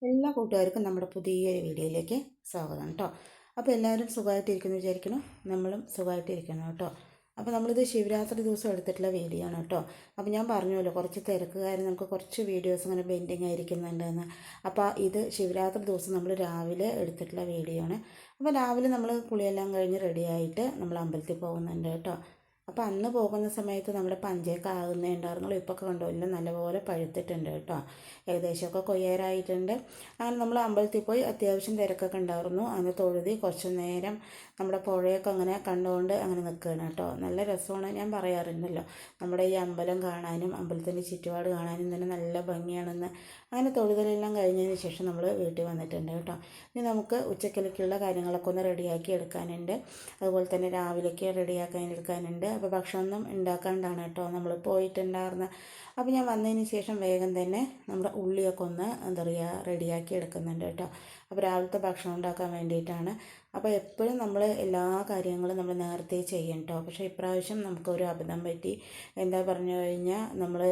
എല്ലാ കൂട്ടുകാർക്കും നമ്മുടെ പുതിയൊരു വീഡിയോയിലേക്ക് സ്വാഗതം കേട്ടോ. അപ്പോൾ എല്ലാവരും സുഖമായിട്ടിരിക്കുന്നു വിചാരിക്കണം, നമ്മളും സുഖമായിട്ടിരിക്കണം കേട്ടോ. അപ്പോൾ നമ്മളിത് ശിവരാത്രി ദിവസം എടുത്തിട്ടുള്ള വീഡിയോ ആണ് കേട്ടോ. അപ്പോൾ ഞാൻ പറഞ്ഞല്ലോ കുറച്ച് തിരക്കുകാരൻ നമുക്ക് കുറച്ച് വീഡിയോസ് ഇങ്ങനെ പെൻഡിങ് ആയിരിക്കുന്നുണ്ടെന്ന്. അപ്പോൾ ഇത് ശിവരാത്രി ദിവസം നമ്മൾ രാവിലെ എടുത്തിട്ടുള്ള വീഡിയോ ആണ്. അപ്പോൾ രാവിലെ നമ്മൾ കുളിയെല്ലാം കഴിഞ്ഞ് റെഡിയായിട്ട് നമ്മൾ അമ്പലത്തിൽ പോകുന്നുണ്ട് കേട്ടോ. അപ്പോൾ അന്ന് പോകുന്ന സമയത്ത് നമ്മുടെ പഞ്ചയൊക്കെ ആകുന്നേ ഉണ്ടായിരുന്നുള്ളൂ. ഇപ്പോൾ കണ്ടോ എല്ലാം നല്ലപോലെ പഴുത്തിട്ടുണ്ട് കേട്ടോ. ഏകദേശമൊക്കെ കൊയ്യാറായിട്ടുണ്ട്. അങ്ങനെ നമ്മൾ അമ്പലത്തിൽ പോയി അത്യാവശ്യം തിരക്കൊക്കെ ഉണ്ടായിരുന്നു. അന്ന് തൊഴുതി കുറച്ച് നേരം നമ്മുടെ പുഴയൊക്കെ അങ്ങനെ കണ്ടുകൊണ്ട് അങ്ങനെ നിൽക്കുകയാണ് കേട്ടോ. നല്ല രസമാണ്. ഞാൻ പറയാറുണ്ടല്ലോ നമ്മുടെ ഈ അമ്പലം കാണാനും അമ്പലത്തിൻ്റെ ചുറ്റുപാട് കാണാനും തന്നെ നല്ല ഭംഗിയാണെന്ന്. അങ്ങനെ തൊഴുതലെല്ലാം കഴിഞ്ഞതിന് ശേഷം നമ്മൾ വീട്ടിൽ വന്നിട്ടുണ്ട് കേട്ടോ. ഇനി നമുക്ക് ഉച്ചക്കലേക്കുള്ള കാര്യങ്ങളൊക്കെ ഒന്ന് റെഡിയാക്കി എടുക്കാനുണ്ട്. അതുപോലെ തന്നെ രാവിലേക്ക് റെഡിയാക്കാൻ എടുക്കാനുണ്ട്. അപ്പോൾ ഭക്ഷണമൊന്നും ഉണ്ടാക്കാണ്ടാണ് കേട്ടോ നമ്മൾ പോയിട്ടുണ്ടായിരുന്നത്. അപ്പോൾ ഞാൻ വന്നതിന് ശേഷം വേഗം തന്നെ നമ്മുടെ ഉള്ളിയൊക്കെ ഒന്ന് എന്താ പറയുക റെഡിയാക്കി എടുക്കുന്നുണ്ട് കേട്ടോ. അപ്പോൾ രാവിലത്തെ ഭക്ഷണം ഉണ്ടാക്കാൻ വേണ്ടിയിട്ടാണ്. അപ്പോൾ എപ്പോഴും നമ്മൾ എല്ലാ കാര്യങ്ങളും നമ്മൾ നേരത്തെ ചെയ്യും കേട്ടോ. പക്ഷേ ഇപ്രാവശ്യം നമുക്കൊരു അബദ്ധം പറ്റി. എന്താ പറഞ്ഞു കഴിഞ്ഞാൽ നമ്മൾ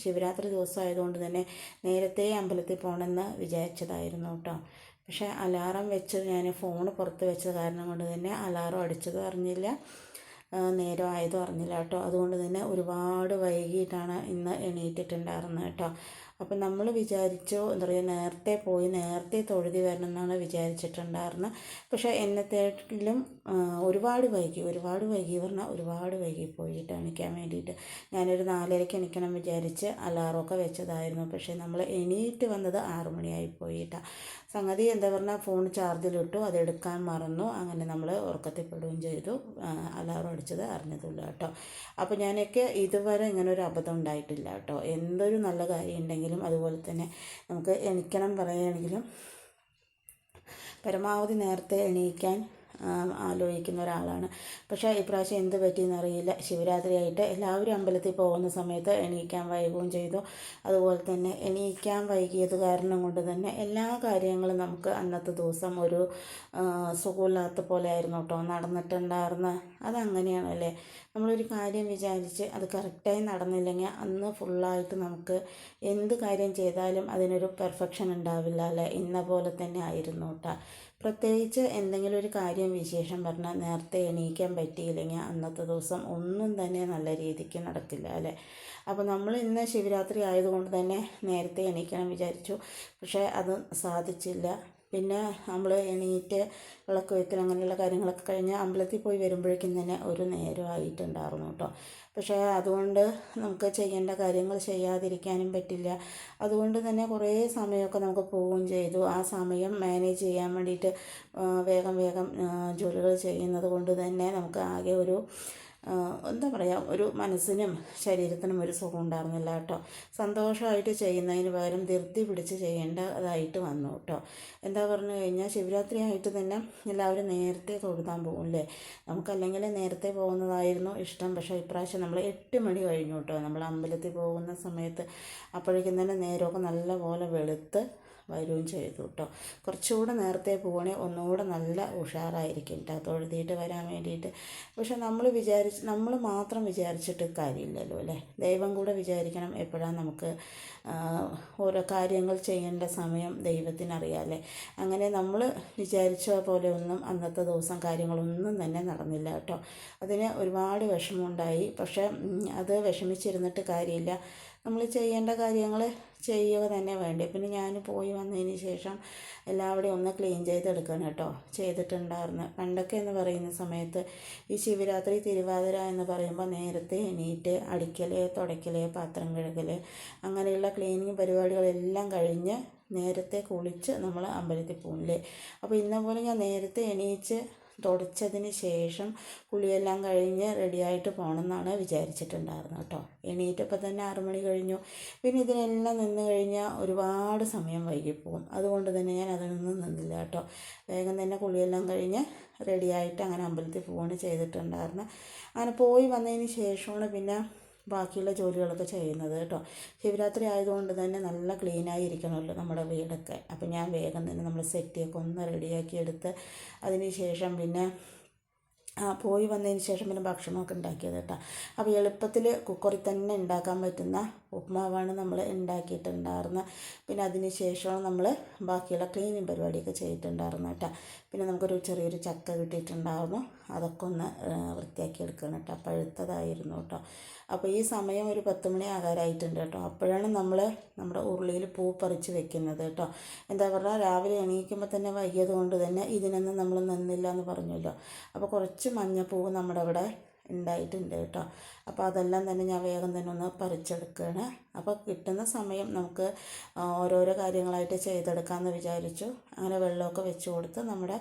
ശിവരാത്രി ദിവസം ആയതുകൊണ്ട് തന്നെ നേരത്തെ അമ്പലത്തിൽ പോകണമെന്ന് വിചാരിച്ചതായിരുന്നു കേട്ടോ. പക്ഷേ അലാറം വെച്ച് ഞാൻ ഫോൺ പുറത്ത് വെച്ചത് കാരണം കൊണ്ട് തന്നെ അലാറം അടിച്ചതും അറിഞ്ഞില്ല, നേരം ആയതും അറിഞ്ഞില്ല കേട്ടോ. അതുകൊണ്ട് തന്നെ ഒരുപാട് വൈകിട്ടാണ് ഇന്ന് എണീറ്റിട്ടുണ്ടായിരുന്നത് കേട്ടോ. അപ്പം നമ്മൾ വിചാരിച്ചു എന്താ പറയുക നേരത്തെ പോയി നേരത്തെ തൊഴുതി വരണം എന്നാണ് വിചാരിച്ചിട്ടുണ്ടായിരുന്നത്. പക്ഷേ എന്നത്തേക്കിലും ഒരുപാട് വൈകി പറഞ്ഞാൽ ഒരുപാട് വൈകി പോയിട്ട് എണീക്കാൻ വേണ്ടിയിട്ട്. ഞാനൊരു 4:30 എണീക്കണം വിചാരിച്ച് അലാറമൊക്കെ വെച്ചതായിരുന്നു. പക്ഷേ നമ്മൾ എണീറ്റ് വന്നത് 6 മണിയായി പോയിട്ടാണ്. സംഗതി എന്താ പറഞ്ഞാൽ ഫോൺ ചാർജിലിട്ടു, അതെടുക്കാൻ മറന്നു. അങ്ങനെ നമ്മൾ ഉറക്കത്തിൽപ്പെടുകയും ചെയ്തു. അലാറം അടിച്ചത് അറിഞ്ഞതുമില്ല കേട്ടോ. അപ്പോൾ ഞാനൊക്കെ ഇതുവരെ ഇങ്ങനെ ഒരു അബദ്ധം ഉണ്ടായിട്ടില്ല കേട്ടോ. എന്തൊരു നല്ല കാര്യം ഉണ്ടെങ്കിലും അതുപോലെ തന്നെ നമുക്ക് എണീക്കണം പറയുകയാണെങ്കിലും പരമാവധി നേരത്തെ എണീക്കാൻ ആലോചിക്കുന്ന ഒരാളാണ്. പക്ഷേ ഇപ്രാവശ്യം എന്ത് പറ്റിയെന്നറിയില്ല. ശിവരാത്രിയായിട്ട് എല്ലാവരും അമ്പലത്തിൽ പോകുന്ന സമയത്ത് എണീക്കാൻ വൈകുകയും ചെയ്തു. അതുപോലെ തന്നെ എണീക്കാൻ വൈകിയത് കാരണം കൊണ്ട് തന്നെ എല്ലാ കാര്യങ്ങളും നമുക്ക് അന്നത്തെ ദിവസം ഒരു സുഖമില്ലാത്ത പോലെ ആയിരുന്നു കേട്ടോ നടന്നിട്ടുണ്ടായിരുന്നത്. അതങ്ങനെയാണല്ലേ, നമ്മളൊരു കാര്യം വിചാരിച്ച് അത് കറക്റ്റായി നടന്നില്ലെങ്കിൽ അന്ന് ഫുള്ളായിട്ട് നമുക്ക് എന്ത് കാര്യം ചെയ്താലും അതിനൊരു പെർഫെക്ഷൻ ഉണ്ടാവില്ല അല്ലേ. ഇന്ന പോലെ തന്നെ ആയിരുന്നു കേട്ടോ. പ്രത്യേകിച്ച് എന്തെങ്കിലും ഒരു കാര്യം വിശേഷം പറഞ്ഞാൽ നേരത്തെ എണീക്കാൻ പറ്റിയില്ലെങ്കിൽ അന്നത്തെ ദിവസം ഒന്നും തന്നെ നല്ല രീതിക്ക് നടക്കില്ല അല്ലേ. അപ്പോൾ നമ്മൾ ഇന്ന് ശിവരാത്രി ആയതുകൊണ്ട് തന്നെ നേരത്തെ എണീക്കണം വിചാരിച്ചു. പക്ഷേ അത് സാധിച്ചില്ല. പിന്നെ നമ്മൾ എണീറ്റ് വിളക്ക് വയ്ക്കൽ അങ്ങനെയുള്ള കാര്യങ്ങളൊക്കെ കഴിഞ്ഞ് അമ്പലത്തിൽ പോയി വരുമ്പോഴേക്കും തന്നെ ഒരു നേരം ആയിട്ടുണ്ടായിരുന്നു കേട്ടോ. പക്ഷേ അതുകൊണ്ട് നമുക്ക് ചെയ്യേണ്ട കാര്യങ്ങൾ ചെയ്യാതിരിക്കാനും പറ്റില്ല. അതുകൊണ്ട് തന്നെ കുറേ സമയമൊക്കെ നമുക്ക് പോവുകയും ചെയ്തു. ആ സമയം മാനേജ് ചെയ്യാൻ വേണ്ടിയിട്ട് വേഗം വേഗം ജോലികൾ ചെയ്യുന്നത് കൊണ്ട് തന്നെ നമുക്ക് ആകെ ഒരു എന്താ പറയുക ഒരു മനസ്സിനും ശരീരത്തിനും ഒരു സുഖം ഉണ്ടായിരുന്നില്ല കേട്ടോ. സന്തോഷമായിട്ട് ചെയ്യുന്നതിന് പകരം ധൃതി പിടിച്ച് ചെയ്യേണ്ടതായിട്ട് വന്നു കേട്ടോ. എന്താ പറഞ്ഞു കഴിഞ്ഞാൽ ശിവരാത്രി ആയിട്ട് തന്നെ എല്ലാവരും നേരത്തെ തൊഴുതാൻ പോകുമല്ലേ. നമുക്കല്ലെങ്കിൽ നേരത്തെ പോകുന്നതായിരുന്നു ഇഷ്ടം. പക്ഷേ ഇപ്രാവശ്യം നമ്മൾ 8 മണി കഴിഞ്ഞു കേട്ടോ നമ്മൾ അമ്പലത്തിൽ പോകുന്ന സമയത്ത്. അപ്പോഴേക്കും തന്നെ നേരമൊക്കെ നല്ലപോലെ വെളുത്ത് വരികയും ചെയ്തു കേട്ടോ. കുറച്ചുകൂടെ നേരത്തെ പോവുകയാണെങ്കിൽ ഒന്നുകൂടെ നല്ല ഉഷാറായിരിക്കും കേട്ടോ തൊഴുതിയിട്ട് വരാൻ വേണ്ടിയിട്ട്. പക്ഷെ നമ്മൾ മാത്രം വിചാരിച്ചിട്ട് കാര്യമില്ലല്ലോ അല്ലേ. ദൈവം കൂടെ വിചാരിക്കണം എപ്പോഴാണ് നമുക്ക് ഓരോ കാര്യങ്ങൾ ചെയ്യേണ്ട സമയം ദൈവത്തിനറിയാമല്ലേ. അങ്ങനെ നമ്മൾ വിചാരിച്ച പോലെ ഒന്നും അന്നത്തെ ദിവസം കാര്യങ്ങളൊന്നും തന്നെ നടന്നില്ല കേട്ടോ. അതിന് ഒരുപാട് വിഷമമുണ്ടായി. പക്ഷേ അത് വിഷമിച്ചിരുന്നിട്ട് കാര്യമില്ല. നമ്മൾ ചെയ്യേണ്ട കാര്യങ്ങൾ ചെയ്യുക തന്നെ വേണ്ടേ. പിന്നെ ഞാൻ പോയി വന്നതിന് ശേഷം എല്ലാവരുടെയും ഒന്ന് ക്ലീൻ ചെയ്തെടുക്കണം കേട്ടോ ചെയ്തിട്ടുണ്ടായിരുന്നു. പണ്ടൊക്കെ എന്ന് പറയുന്ന സമയത്ത് ഈ ശിവരാത്രി തിരുവാതിര എന്ന് പറയുമ്പോൾ നേരത്തെ എണീറ്റ് അടിക്കൽ തുടയ്ക്കൽ പാത്രം കഴുകൽ അങ്ങനെയുള്ള ക്ലീനിങ് പരിപാടികളെല്ലാം കഴിഞ്ഞ് നേരത്തെ കുളിച്ച് നമ്മൾ അമ്പലത്തിൽ പോകില്ലേ. അപ്പോൾ ഇന്ന പോലെ ഞാൻ നേരത്തെ എണീച്ച് തുടച്ചതിന് ശേഷം കുളിയെല്ലാം കഴിഞ്ഞ് റെഡിയായിട്ട് പോകണമെന്നാണ് വിചാരിച്ചിട്ടുണ്ടായിരുന്നത് കേട്ടോ. എണീറ്റപ്പോൾ തന്നെ 6 മണി കഴിഞ്ഞു. പിന്നെ ഇതിനെല്ലാം നിന്ന് കഴിഞ്ഞാൽ ഒരുപാട് സമയം വൈകിപ്പോകും. അതുകൊണ്ട് തന്നെ ഞാൻ അതിനൊന്നും നിന്നില്ല കേട്ടോ. വേഗം തന്നെ കുളിയെല്ലാം കഴിഞ്ഞ് റെഡിയായിട്ട് അങ്ങനെ അമ്പലത്തിൽ പോവുകയാണ് ചെയ്തിട്ടുണ്ടായിരുന്നത്. അങ്ങനെ പോയി വന്നതിന് ശേഷമാണ് പിന്നെ ബാക്കിയുള്ള ജോലികളൊക്കെ ചെയ്യുന്നത് കേട്ടോ. ശിവരാത്രി ആയതുകൊണ്ട് തന്നെ നല്ല ക്ലീനായി ഇരിക്കണമല്ലോ നമ്മുടെ വീടൊക്കെ. അപ്പം ഞാൻ വേഗം തന്നെ നമ്മൾ സെറ്റിയൊക്കെ ഒന്ന് റെഡിയാക്കി എടുത്ത് അതിന് ശേഷം പിന്നെ പോയി വന്നതിന് ശേഷം പിന്നെ ഭക്ഷണമൊക്കെ ഉണ്ടാക്കിയത് കേട്ടോ. അപ്പോൾ എളുപ്പത്തിൽ കുക്കറിൽ തന്നെ ഉണ്ടാക്കാൻ പറ്റുന്ന ഉപ്മാവാണ് നമ്മൾ ഉണ്ടാക്കിയിട്ടുണ്ടായിരുന്നത്. പിന്നെ അതിന് ശേഷമാണ് നമ്മൾ ബാക്കിയുള്ള ക്ലീനിങ് പരിപാടിയൊക്കെ ചെയ്തിട്ടുണ്ടായിരുന്നു കേട്ടോ. പിന്നെ നമുക്കൊരു ചെറിയൊരു ചക്ക കിട്ടിയിട്ടുണ്ടായിരുന്നു, അതൊക്കെ ഒന്ന് വൃത്തിയാക്കി എടുക്കണം കേട്ടോ. പഴുത്തതായിരുന്നു കേട്ടോ. അപ്പോൾ ഈ സമയം ഒരു 10 മണി ആകാറായിട്ടുണ്ട് കേട്ടോ. അപ്പോഴാണ് നമ്മൾ നമ്മുടെ ഉരുളിയിൽ പൂ പറിച്ച് വെക്കുന്നത് കേട്ടോ. എന്താ പറഞ്ഞാൽ രാവിലെ എണീക്കുമ്പോൾ തന്നെ വൈകിയത് കൊണ്ട് തന്നെ ഇതിനൊന്നും നമ്മൾ നിന്നില്ല എന്ന് പറഞ്ഞല്ലോ. അപ്പോൾ കുറച്ച് മഞ്ഞപ്പൂവ് നമ്മുടെ അവിടെ ഉണ്ടായിട്ടുണ്ട് കേട്ടോ. അപ്പോൾ അതെല്ലാം തന്നെ ഞാൻ വേഗം തന്നെ ഒന്ന് പറിച്ചെടുക്കുകയാണ്. അപ്പോൾ കിട്ടുന്ന സമയം നമുക്ക് ഓരോരോ കാര്യങ്ങളായിട്ട് ചെയ്തെടുക്കാമെന്ന് വിചാരിച്ചു. അങ്ങനെ വെള്ളമൊക്കെ വെച്ച് കൊടുത്ത് നമ്മുടെ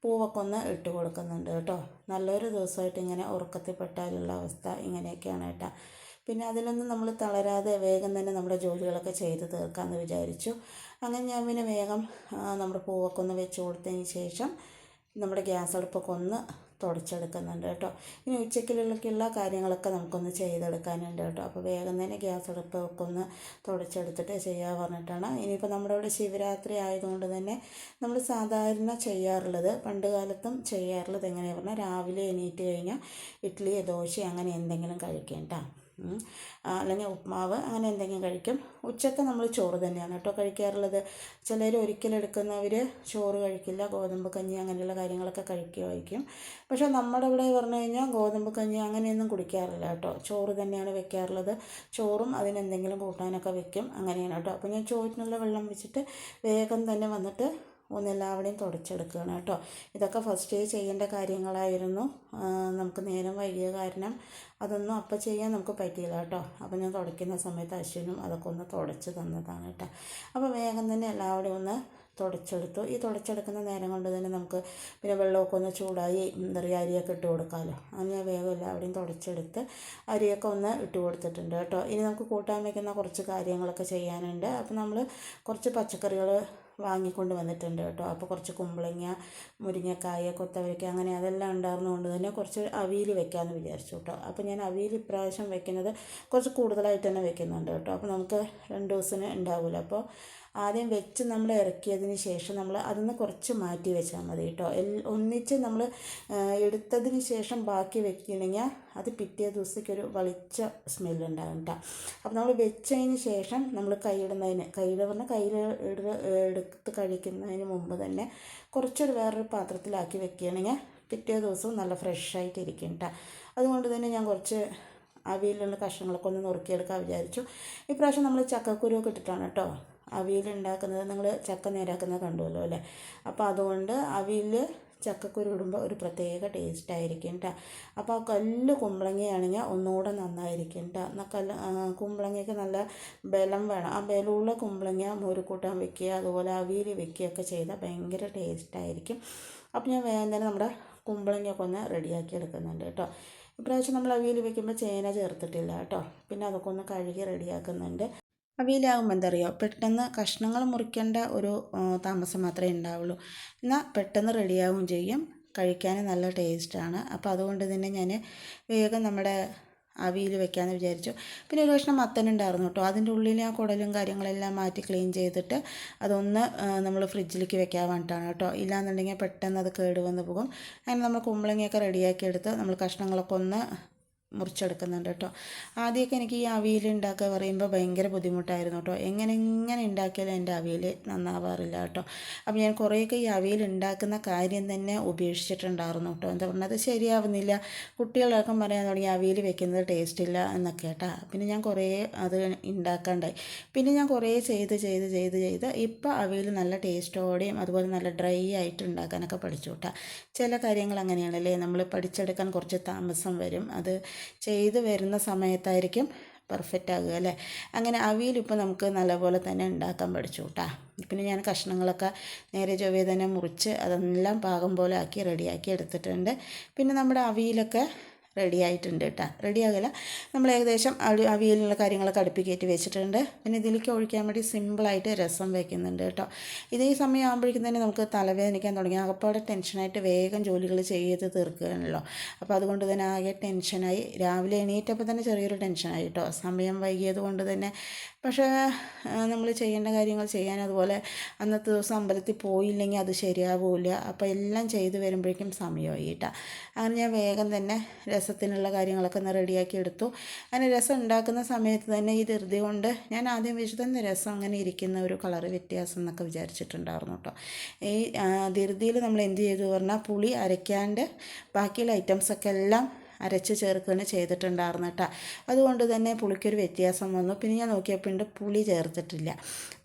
പൂവൊക്കെ ഒന്ന് ഇട്ട് കൊടുക്കുന്നുണ്ട് കേട്ടോ. നല്ലൊരു ദിവസമായിട്ട് ഇങ്ങനെ ഉറക്കത്തിൽപ്പെട്ടാലുള്ള അവസ്ഥ ഇങ്ങനെയൊക്കെയാണ് കേട്ടോ. പിന്നെ അതിലൊന്നും നമ്മൾ തളരാതെ വേഗം തന്നെ നമ്മുടെ ജോലികളൊക്കെ ചെയ്ത് തീർക്കാമെന്ന് വിചാരിച്ചു. അങ്ങനെ ഞാൻ പിന്നെ വേഗം നമ്മുടെ പൂവൊക്കെ ഒന്ന് വെച്ച് കൊടുത്തതിന് ശേഷം നമ്മുടെ ഗ്യാസ് അടുപ്പൊക്കെ ഒന്ന് തുടച്ചെടുക്കുന്നുണ്ട് കേട്ടോ. ഇനി ഉച്ചയ്ക്കുള്ള കാര്യങ്ങളൊക്കെ നമുക്കൊന്ന് ചെയ്തെടുക്കാനുണ്ട് കേട്ടോ. അപ്പോൾ വേഗം തന്നെ ഗ്യാസ് അടുപ്പൊക്കെ ഒന്ന് തുടച്ചെടുത്തിട്ട് ചെയ്യാൻ പറഞ്ഞിട്ടാണ്. ഇനിയിപ്പോൾ നമ്മുടെ ഇവിടെ ശിവരാത്രി ആയതുകൊണ്ട് തന്നെ നമ്മൾ സാധാരണ ചെയ്യാറുള്ളത്, പണ്ട് കാലത്തും ചെയ്യാറുള്ളത് എങ്ങനെയാണെന്ന് പറഞ്ഞാൽ രാവിലെ എണീറ്റ് കഴിഞ്ഞാൽ ഇഡ്ഡലി ദോശ അങ്ങനെ എന്തെങ്കിലും കഴിക്കാം കേട്ടോ. അല്ലെങ്കിൽ ഉപ്മാവ് അങ്ങനെ എന്തെങ്കിലും കഴിക്കും. ഉച്ചക്ക് നമ്മൾ ചോറ് തന്നെയാണ് കേട്ടോ കഴിക്കാറുള്ളത്. ചിലർ ഒരിക്കലെടുക്കുന്നവർ ചോറ് കഴിക്കില്ല, ഗോതമ്പ് കഞ്ഞി അങ്ങനെയുള്ള കാര്യങ്ങളൊക്കെ കഴിക്കുമായിരിക്കും. പക്ഷേ നമ്മുടെ ഇവിടെ പറഞ്ഞു കഴിഞ്ഞാൽ ഗോതമ്പ് കഞ്ഞി അങ്ങനെയൊന്നും കുടിക്കാറില്ല കേട്ടോ. ചോറ് തന്നെയാണ് വെക്കാറുള്ളത്. ചോറും അതിനെന്തെങ്കിലും കൂട്ടാനൊക്കെ വെക്കും, അങ്ങനെയാണ് കേട്ടോ. അപ്പോൾ ഞാൻ ചോറിനുള്ള വെള്ളം വെച്ചിട്ട് വേഗം തന്നെ വന്നിട്ട് ഒന്നെല്ലാവരുടെയും തുടച്ചെടുക്കുകയാണ് കേട്ടോ. ഇതൊക്കെ ഫസ്റ്റ് ചെയ്യേണ്ട കാര്യങ്ങളായിരുന്നു. നമുക്ക് നേരം വൈകിയ കാരണം അതൊന്നും അപ്പം ചെയ്യാൻ നമുക്ക് പറ്റിയില്ല കേട്ടോ. അപ്പോൾ ഞാൻ തുടയ്ക്കുന്ന സമയത്ത് അശ്വിനും അതൊക്കെ ഒന്ന് തുടച്ച് തന്നതാണ് കേട്ടോ. അപ്പോൾ വേഗം തന്നെ എല്ലാവരുടെയും ഒന്ന് തുടച്ചെടുത്തു. ഈ തുടച്ചെടുക്കുന്ന നേരം കൊണ്ട് തന്നെ നമുക്ക് പിന്നെ വെള്ളമൊക്കെ ഒന്ന് ചൂടായി എന്താ പറയുക അരിയൊക്കെ ഇട്ട് കൊടുക്കാമല്ലോ. അങ്ങനെ ഞാൻ വേഗം എല്ലാവരുടെയും തുടച്ചെടുത്ത് അരിയൊക്കെ ഒന്ന് ഇട്ട് കൊടുത്തിട്ടുണ്ട് കേട്ടോ. ഇനി നമുക്ക് കൂട്ടാൻ വയ്ക്കുന്ന കുറച്ച് കാര്യങ്ങളൊക്കെ ചെയ്യാനുണ്ട്. അപ്പോൾ നമ്മൾ കുറച്ച് പച്ചക്കറികൾ വാങ്ങിക്കൊണ്ട് വന്നിട്ടുണ്ട് കേട്ടോ. അപ്പോൾ കുറച്ച് കുമ്പളങ്ങ, മുരിങ്ങക്കായ, കൊത്തവരയ്ക്ക അങ്ങനെ അതെല്ലാം ഉണ്ടായിരുന്നതുകൊണ്ട് തന്നെ കുറച്ച് അവിയൽ വെക്കാമെന്ന് വിചാരിച്ചു കേട്ടോ. അപ്പോൾ ഞാൻ അവിയൽ ഇപ്രാവശ്യം വെക്കുന്നത് കുറച്ച് കൂടുതലായിട്ട് തന്നെ വെക്കുന്നുണ്ട് കേട്ടോ. അപ്പോൾ നമുക്ക് 2 ദിവസത്തിന് ഉണ്ടാവില്ല. അപ്പോൾ ആദ്യം വെച്ച് നമ്മൾ ഇറക്കിയതിന് ശേഷം നമ്മൾ അതിൽ കുറച്ച് മാറ്റി വെച്ചാൽ മതി കേട്ടോ. ഒന്നിച്ച് നമ്മൾ എടുത്തതിന് ശേഷം ബാക്കി വെക്കണമെങ്കിൽ അത് പിറ്റേ ദിവസത്തേക്കൊരു വളിച്ച സ്മെല്ലുണ്ടാകും കേട്ടോ. അപ്പോൾ നമ്മൾ വെച്ചതിന് ശേഷം നമ്മൾ കയ്യിൽ എടുത്ത് കഴിക്കുന്നതിന് മുമ്പ് തന്നെ കുറച്ചൊരു വേറൊരു പാത്രത്തിലാക്കി വെക്കുകയാണെങ്കിൽ പിറ്റേ ദിവസവും നല്ല ഫ്രഷായിട്ടിരിക്കും കേട്ടോ. അതുകൊണ്ട് തന്നെ ഞാൻ കുറച്ച് അവിയലുള്ള കഷ്ണങ്ങളൊക്കെ ഒന്ന് നുറുക്കിയെടുക്കാൻ വിചാരിച്ചു. ഇപ്രാവശ്യം നമ്മൾ ചക്കക്കുരുവൊക്കെ ഇട്ടിട്ടാണ് കേട്ടോ അവിയൽ ഉണ്ടാക്കുന്നത്. നിങ്ങൾ ചക്ക നേരാക്കുന്നത് കണ്ടുവല്ലോ അല്ലേ. അപ്പോൾ അതുകൊണ്ട് അവിയൽ ചക്കക്കുരു ഇടുമ്പോൾ ഒരു പ്രത്യേക ടേസ്റ്റ് ആയിരിക്കും കേട്ടോ. അപ്പോൾ ആ കല്ല് കുമ്പളങ്ങയാണെങ്കിൽ ഒന്നുകൂടെ നന്നായിരിക്കും കേട്ടോ. എന്നാൽ കുമ്പളങ്ങയ്ക്ക് നല്ല ബലം വേണം. ആ ബലമുള്ള കുമ്പളങ്ങ മോരുകൂട്ടാൻ വെക്കുക, അതുപോലെ അവിയൽ വെക്കുകയൊക്കെ ചെയ്താൽ ഭയങ്കര ടേസ്റ്റായിരിക്കും. അപ്പോൾ ഞാൻ വേഗം തന്നെ നമ്മുടെ കുമ്പളങ്ങയൊക്കെ ഒന്ന് റെഡിയാക്കി എടുക്കുന്നുണ്ട് കേട്ടോ. ഇപ്രാവശ്യം നമ്മൾ അവിയൽ വെക്കുമ്പോൾ ചേന ചേർത്തിട്ടില്ല കേട്ടോ. പിന്നെ അതൊക്കെ ഒന്ന് കഴുകി റെഡിയാക്കുന്നുണ്ട്. അവിയലാകുമ്പോൾ എന്താ പറയുക, പെട്ടെന്ന് കഷ്ണങ്ങൾ മുറിക്കേണ്ട ഒരു താമസം മാത്രമേ ഉണ്ടാവുള്ളൂ. എന്നാൽ പെട്ടെന്ന് റെഡിയാവുകയും ചെയ്യും, കഴിക്കാൻ നല്ല ടേസ്റ്റാണ്. അപ്പോൾ അതുകൊണ്ട് തന്നെ ഞാൻ വേഗം നമ്മുടെ അവിയൽ വെക്കാമെന്ന് വിചാരിച്ചു. പിന്നെ ഒരു കഷ്ണം മത്തനുണ്ടായിരുന്നു കേട്ടോ. അതിൻ്റെ ഉള്ളിൽ ആ കുടലും കാര്യങ്ങളെല്ലാം മാറ്റി ക്ലീൻ ചെയ്തിട്ട് അതൊന്ന് നമ്മൾ ഫ്രിഡ്ജിലേക്ക് വെക്കാൻ വേണ്ടിയിട്ടാണ് കേട്ടോ. ഇല്ലാന്നുണ്ടെങ്കിൽ പെട്ടെന്ന് അത് കേടുവന്ന് പോകും. അങ്ങനെ നമ്മൾ കുമ്പളങ്ങയൊക്കെ റെഡിയാക്കി എടുത്ത് നമ്മൾ കഷ്ണങ്ങളൊക്കെ ഒന്ന് മുറിച്ചെടുക്കുന്നുണ്ട് കേട്ടോ. ആദ്യമൊക്കെ എനിക്ക് ഈ അവിയൽ ഉണ്ടാക്കുക പറയുമ്പോൾ ഭയങ്കര ബുദ്ധിമുട്ടായിരുന്നു കേട്ടോ. എങ്ങനെ ഉണ്ടാക്കിയാലും എൻ്റെ അവിയൽ നന്നാവാറില്ല കേട്ടോ. അപ്പോൾ ഞാൻ കുറേയൊക്കെ ഈ അവിയൽ ഉണ്ടാക്കുന്ന കാര്യം തന്നെ ഉപേക്ഷിച്ചിട്ടുണ്ടായിരുന്നു കേട്ടോ. എന്താ പറഞ്ഞാൽ അത് ശരിയാവുന്നില്ല. കുട്ടികളൊക്കെ പറയാൻ തുടങ്ങി അവിയൽ വെക്കുന്നത് ടേസ്റ്റ് ഇല്ല എന്നൊക്കെ കേട്ടോ. പിന്നെ ഞാൻ കുറേ അത് ഉണ്ടാക്കാണ്ടായി. പിന്നെ ഞാൻ കുറേ ചെയ്ത് ഇപ്പോൾ അവിയൽ നല്ല ടേസ്റ്റോടെയും അതുപോലെ നല്ല ഡ്രൈ ആയിട്ട് ഉണ്ടാക്കാനൊക്കെ പഠിച്ചു കേട്ടോ. ചില കാര്യങ്ങൾ അങ്ങനെയാണല്ലേ, നമ്മൾ പഠിച്ചെടുക്കാൻ കുറച്ച് താമസം വരും. അത് ചെയ്ത് വരുന്ന സമയത്തായിരിക്കും പെർഫെക്റ്റ് ആകുക അല്ലേ. അങ്ങനെ അവിയൽ ഇപ്പോൾ നമുക്ക് നല്ലപോലെ തന്നെ ഉണ്ടാക്കാൻ പഠിച്ചു കേട്ടോ. പിന്നെ ഞാൻ കഷ്ണങ്ങളൊക്കെ നേരെ ചൊവ്വേ തന്നെ മുറിച്ച് അതെല്ലാം പാകം പോലെ ആക്കി റെഡിയാക്കി എടുത്തിട്ടുണ്ട്. പിന്നെ നമ്മുടെ അവിയലൊക്കെ റെഡി ആയിട്ടുണ്ട് കേട്ടോ. റെഡിയാകില്ല, നമ്മൾ ഏകദേശം അവിയലിനുള്ള കാര്യങ്ങളൊക്കെ അടുപ്പിൽ കയറ്റി വെച്ചിട്ടുണ്ട്. പിന്നെ ഇതിലേക്ക് ഒഴിക്കാൻ വേണ്ടി സിമ്പിളായിട്ട് രസം വയ്ക്കുന്നുണ്ട് കേട്ടോ. ഇതേ സമയം ആകുമ്പോഴേക്കും തന്നെ നമുക്ക് തലവേദനിക്കാൻ തുടങ്ങി. ആകപ്പാടെ ടെൻഷനായിട്ട് വേഗം ജോലികൾ ചെയ്ത് തീർക്കുകയാണല്ലോ. അപ്പോൾ അതുകൊണ്ട് തന്നെ ആകെ ടെൻഷനായി. രാവിലെ എണീറ്റപ്പോൾ തന്നെ ചെറിയൊരു ടെൻഷനായി കേട്ടോ, സമയം വൈകിയത് കൊണ്ട് തന്നെ. പക്ഷേ നമ്മൾ ചെയ്യേണ്ട കാര്യങ്ങൾ ചെയ്യാൻ, അതുപോലെ അന്നത്തെ ദിവസം അമ്പലത്തിൽ പോയില്ലെങ്കിൽ അത് ശരിയാവില്ല. അപ്പോൾ എല്ലാം ചെയ്ത് വരുമ്പോഴേക്കും സമയമായി കേട്ടോ. അങ്ങനെ ഞാൻ വേഗം തന്നെ രസത്തിനുള്ള കാര്യങ്ങളൊക്കെ ഒന്ന് റെഡിയാക്കി എടുത്തു. അങ്ങനെ രസം ഉണ്ടാക്കുന്ന സമയത്ത് തന്നെ ഈ ധൃതി കൊണ്ട് ഞാൻ ആദ്യം വിചാരിച്ചത് രസം അങ്ങനെ ഇരിക്കുന്ന ഒരു കളറ് വ്യത്യാസം എന്നൊക്കെ വിചാരിച്ചിട്ടുണ്ടായിരുന്നു കേട്ടോ. ഈ ധൃതിയിൽ നമ്മൾ എന്ത് ചെയ്തു പറഞ്ഞാൽ പുളി അരയ്ക്കാണ്ട് ബാക്കിയുള്ള ഐറ്റംസൊക്കെ എല്ലാം അരച്ച് ചേർക്കുകയാണ് ചെയ്തിട്ടുണ്ടായിരുന്നു കേട്ടോ. അതുകൊണ്ട് തന്നെ പുളിക്കൊരു വ്യത്യാസം വന്നു. പിന്നെ ഞാൻ നോക്കിയപ്പോൾ പുളി ചേർത്തിട്ടില്ല.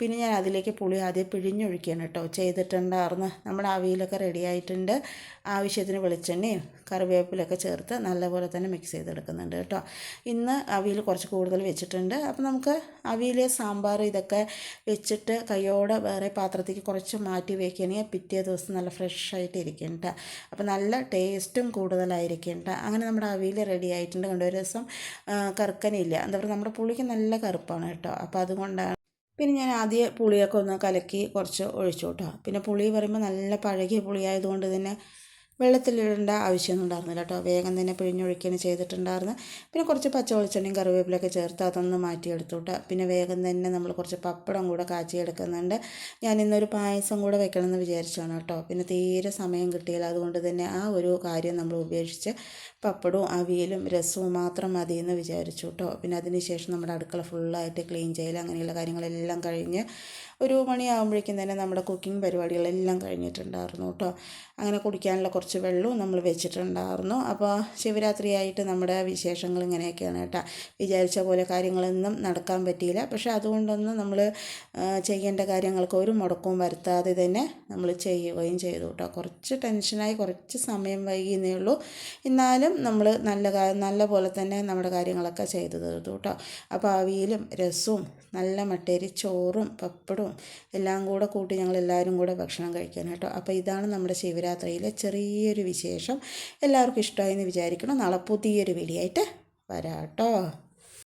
പിന്നെ ഞാൻ അതിലേക്ക് പുളി ആദ്യം പിഴിഞ്ഞൊഴിക്കുകയാണ് കേട്ടോ ചെയ്തിട്ടുണ്ടായിരുന്നു. നമ്മുടെ അവിയലൊക്കെ റെഡി ആയിട്ടുണ്ട്. ആവശ്യത്തിന് വെളിച്ചെണ്ണയും കറിവേപ്പിലൊക്കെ ചേർത്ത് നല്ലപോലെ തന്നെ മിക്സ് ചെയ്തെടുക്കുന്നുണ്ട് കേട്ടോ. ഇന്ന് അവിയൽ കുറച്ച് കൂടുതൽ വെച്ചിട്ടുണ്ട്. അപ്പോൾ നമുക്ക് അവിയൽ സാമ്പാർ ഇതൊക്കെ വെച്ചിട്ട് കയ്യോടെ വേറെ പാത്രത്തേക്ക് കുറച്ച് മാറ്റി വയ്ക്കുകയാണെങ്കിൽ പിറ്റേ ദിവസം നല്ല ഫ്രഷ് ആയിട്ട് ഇരിക്കും കേട്ടോ. അപ്പോൾ നല്ല ടേസ്റ്റും കൂടുതലായിരിക്കും കേട്ടോ. അങ്ങനെ നമ്മുടെ അവിയൽ റെഡി ആയിട്ടുണ്ട്. കണ്ടോ, ഒരു ദിവസം കറുക്കനില്ല, എന്താ പറയുക, നമ്മുടെ പുളിക്ക് നല്ല കറുപ്പാണ് കേട്ടോ. അപ്പോൾ അതുകൊണ്ടാണ്. പിന്നെ ഞാൻ ആദ്യം പുളിയൊക്കെ ഒന്ന് കലക്കി കുറച്ച് ഒഴിച്ചു കേട്ടോ. പിന്നെ പുളി പറയുമ്പോൾ നല്ല പഴകിയ പുളിയായതുകൊണ്ട് തന്നെ വെള്ളത്തിലിടേണ്ട ആവശ്യമൊന്നും ഉണ്ടായിരുന്നില്ല കേട്ടോ. വേഗം തന്നെ പിഴിഞ്ഞൊഴിക്കുകയാണ് ചെയ്തിട്ടുണ്ടായിരുന്നു. പിന്നെ കുറച്ച് പച്ച വെളിച്ചെണ്ണയും കറിവേപ്പിലൊക്കെ ചേർത്ത് അതൊന്ന് മാറ്റിയെടുത്തു കേട്ടോ. പിന്നെ വേഗം തന്നെ നമ്മൾ കുറച്ച് പപ്പടം കൂടെ കാച്ചിയെടുക്കുന്നുണ്ട്. ഞാൻ ഇന്നൊരു പായസം കൂടെ വെക്കണമെന്ന് വിചാരിച്ചാണ് കേട്ടോ. പിന്നെ തീരെ സമയം കിട്ടിയില്ല. അതുകൊണ്ട് തന്നെ ആ ഒരു കാര്യം നമ്മൾ ഉപേക്ഷിച്ച് പപ്പടവും അവിയലും രസവും മാത്രം മതി എന്ന് വിചാരിച്ചു കേട്ടോ. പിന്നെ അതിന് ശേഷം നമ്മുടെ അടുക്കള ഫുള്ളായിട്ട് ക്ലീൻ ചെയ്യൽ അങ്ങനെയുള്ള കാര്യങ്ങളെല്ലാം കഴിഞ്ഞ് ഒരു മണിയാകുമ്പോഴേക്കും തന്നെ നമ്മുടെ കുക്കിംഗ് പരിപാടികളെല്ലാം കഴിഞ്ഞിട്ടുണ്ടായിരുന്നു കേട്ടോ. അങ്ങനെ കുടിക്കാനുള്ള കുറച്ച് വെള്ളവും നമ്മൾ വെച്ചിട്ടുണ്ടായിരുന്നു. അപ്പോൾ ശിവരാത്രിയായിട്ട് നമ്മുടെ വിശേഷങ്ങൾ ഇങ്ങനെയൊക്കെയാണ് കേട്ടോ. വിചാരിച്ച പോലെ കാര്യങ്ങളൊന്നും നടക്കാൻ പറ്റിയില്ല. പക്ഷേ അതുകൊണ്ടൊന്നും നമ്മൾ ചെയ്യേണ്ട കാര്യങ്ങൾക്ക് ഒരു മുടക്കവും വരുത്താതെ തന്നെ നമ്മൾ ചെയ്യുകയും ചെയ്തു കേട്ടോ. കുറച്ച് ടെൻഷനായി, കുറച്ച് സമയം വൈകിയെന്നേ ഉള്ളൂ. എന്നാലും നമ്മൾ നല്ല പോലെ തന്നെ നമ്മുടെ കാര്യങ്ങളൊക്കെ ചെയ്തു തീർത്തു കേട്ടോ. അപ്പോൾ അവിയലും രസവും നല്ല മട്ടേരി ചോറും പപ്പടവും എല്ലാം കൂടെ കൂട്ടി ഞങ്ങളെല്ലാവരും കൂടെ ഭക്ഷണം കഴിക്കാൻ കേട്ടോ. അപ്പോൾ ഇതാണ് നമ്മുടെ ശിവരാത്രിയിലെ ചെറിയൊരു വിശേഷം. എല്ലാവർക്കും ഇഷ്ടമായി എന്ന് വിചാരിക്കണം. നാളെ പുതിയൊരു വീഡിയോ ആയിട്ട് വരാം കേട്ടോ.